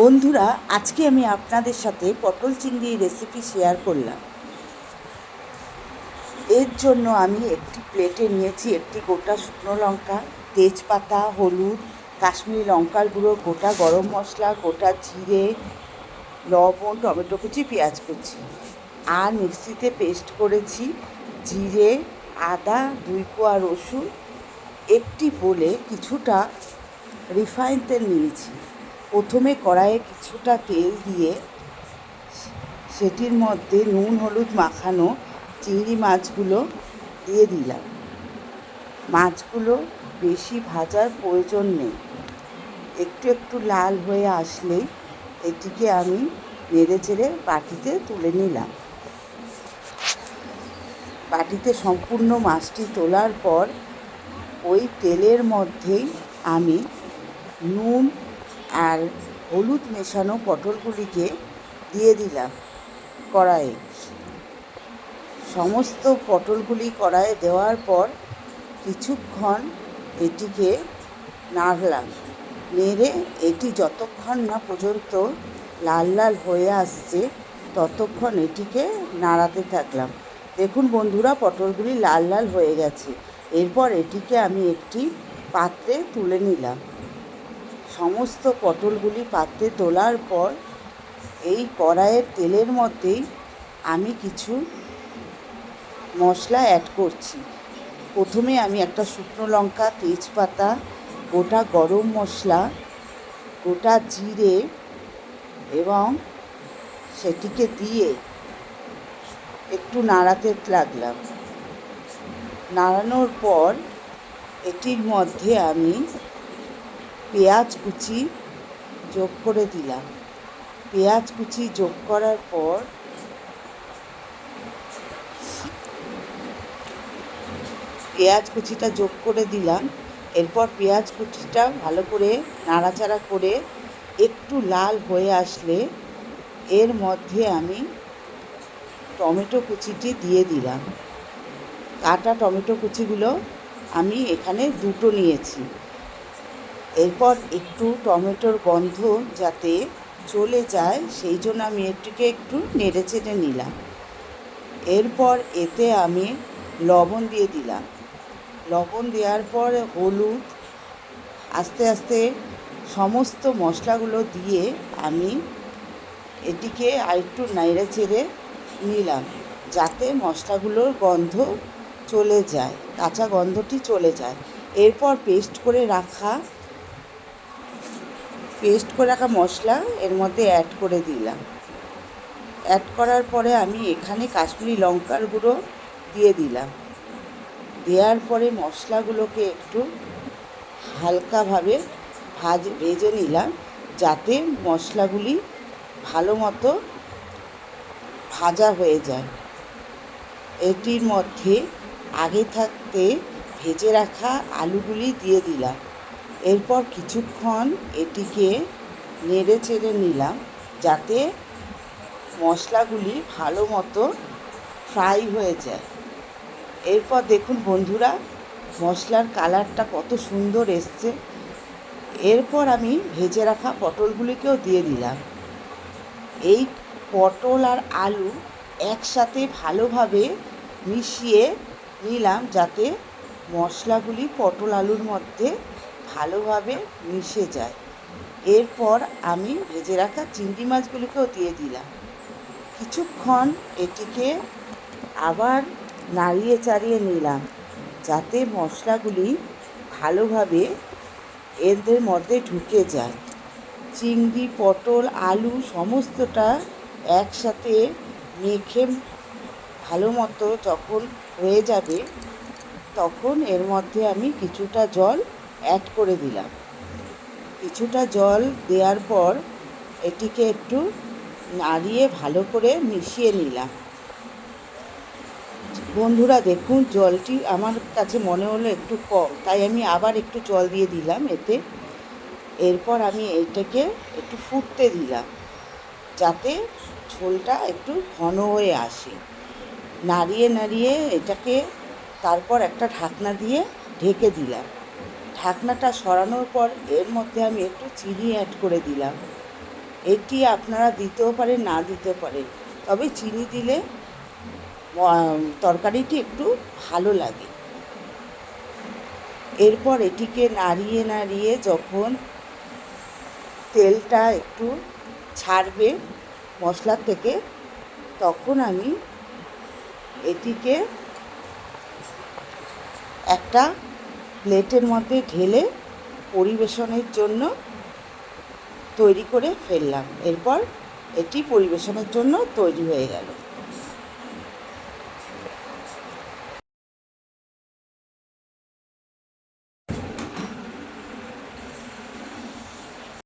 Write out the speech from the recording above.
বন্ধুরা, আজকে আমি আপনাদের সাথে পটল চিংড়ির রেসিপি শেয়ার করলাম। এর জন্য আমি একটি প্লেটে নিয়েছি একটি গোটা শুকনো লঙ্কা, তেজপাতা, হলুদ, কাশ্মীরি লঙ্কার গুঁড়ো, গোটা গরম মশলা, গোটা জিরে, লবণ, টমেটো কুচি, পেঁয়াজ কুচি। আর মিক্সিতে পেস্ট করেছি জিরে, আদা, 2 কোয়া রসুন, একটি বলে কিছুটা রিফাইন তেল নিয়েছি। প্রথমে কড়াইয়ে কিছুটা তেল দিয়ে সেটির মধ্যে নুন হলুদ মাখানো চিংড়ি মাছগুলো দিয়ে দিলাম। মাছগুলো বেশি ভাজার প্রয়োজন নেই, একটু একটু লাল হয়ে আসলেই এটিকে আমি নেড়ে চেড়ে বাটিতে তুলে নিলাম। বাটিতে সম্পূর্ণ মাছটি তোলার পর ওই তেলের মধ্যেই আমি নুন আর হলুদ মেশানো পটলগুলিকে দিয়ে দিলাম কড়াইয়ে। সমস্ত পটলগুলি কড়াইয়ে দেওয়ার পর কিছুক্ষণ এটিকে নাড়লাম। নেড়ে এটি যতক্ষণ না পর্যন্ত লাল লাল হয়ে আসছে ততক্ষণ এটিকে নাড়াতে থাকলাম। দেখুন বন্ধুরা, পটলগুলি লাল লাল হয়ে গেছে। এরপর এটিকে আমি একটি পাত্রে তুলে নিলাম। সমস্ত পটলগুলি পাত্রে তোলার পর এই কড়াইয়ের তেলের মধ্যেই আমি কিছু মশলা অ্যাড করছি। প্রথমে আমি একটা শুকনো লঙ্কা, তেজপাতা, গোটা গরম মশলা, গোটা জিরে এবং সেটিকে দিয়ে একটু নাড়াতে লাগলাম। নাড়ানোর পর এটির মধ্যে আমি পেঁয়াজ কুচি যোগ করে দিলাম। পেঁয়াজ কুচি যোগ করার পর পেঁয়াজ কুচিটা যোগ করে দিলাম। এরপর পেঁয়াজ কুচিটা ভালো করে নাড়াচাড়া করে একটু লাল হয়ে আসলে এর মধ্যে আমি টমেটো কুচিটি দিয়ে দিলাম। কাটা টমেটো কুচিগুলো আমি এখানে 2টো নিয়েছি। এরপর একটু টমেটোর গন্ধ যাতে চলে যায় সেই জন্য আমি এটিকে একটু নেড়ে চেড়ে নিলাম। এরপর এতে আমি লবণ দিয়ে দিলাম। লবণ দেওয়ার পর হলুদ, আস্তে আস্তে সমস্ত মশলাগুলো দিয়ে আমি এটিকে আরেকটু নেড়ে চেড়ে নিলাম যাতে মশলাগুলোর গন্ধ চলে যায়, কাঁচা গন্ধটি চলে যায়। এরপর পেস্ট করে রাখা মশলা এর মধ্যে অ্যাড করে দিলাম। অ্যাড করার পরে আমি এখানে কাশ্মীরি লঙ্কার গুঁড়ো দিয়ে দিলাম। দেওয়ার পরে মশলাগুলোকে একটু হালকাভাবে ভেজে নিলাম যাতে মশলাগুলি ভালো মতো ভাজা হয়ে যায়। এটির মধ্যে আগে থাকতে ভেজে রাখা আলুগুলি দিয়ে দিলাম। এরপর কিছুক্ষণ এটিকে নেড়ে চেড়ে নিলাম যাতে মশলাগুলি ভালো মতো ফ্রাই হয়ে যায়। এরপর দেখুন বন্ধুরা, মশলার কালারটা কত সুন্দর এসছে। এরপর আমি ভেজে রাখা পটলগুলিকেও দিয়ে দিলাম। এই পটল আর আলু একসাথে ভালোভাবে মিশিয়ে নিলাম যাতে মশলাগুলি পটল আলুর মধ্যে ভালোভাবে মিশে যায়। এরপর আমি ভেজে রাখা চিংড়ি মাছগুলিকেও দিয়ে দিলাম। কিছুক্ষণ এটিকে আবার নাড়িয়ে চাড়িয়ে নিলাম যাতে মশলাগুলি ভালোভাবে এদের মধ্যে ঢুকে যায়। চিংড়ি, পটল, আলু সমস্তটা একসাথে মেখে ভালো মতো যখন হয়ে যাবে তখন এর মধ্যে আমি কিছুটা জল অ্যাড করে দিলাম। কিছুটা জল দেওয়ার পর এটিকে একটু নাড়িয়ে ভালো করে মিশিয়ে নিলাম। বন্ধুরা দেখুন, জলটি আমার কাছে মনে হলো একটু কম, তাই আমি আবার একটু জল দিয়ে দিলাম এতে। এরপর আমি এটাকে একটু ফুটতে দিলাম যাতে ঝোলটা একটু ঘন হয়ে আসে। নাড়িয়ে নাড়িয়ে এটাকে তারপর একটা ঢাকনা দিয়ে ঢেকে দিলাম। ঢাকনাটা সরানোর পর এর মধ্যে আমি একটু চিনি অ্যাড করে দিলাম। এটি আপনারা দিতেও পারেন, না দিতেও পারেন, তবে চিনি দিলে তরকারিটি একটু ভালো লাগে। এরপর এটিকে নাড়িয়ে নাড়িয়ে যখন তেলটা একটু ছাড়বে মশলার থেকে, তখন আমি এটিকে একটা প্লেটের মধ্যে ঢেলে পরিবেশনের জন্য তৈরি করে ফেললাম। এরপর এটি পরিবেশনের জন্য তৈরি হয়ে গেল।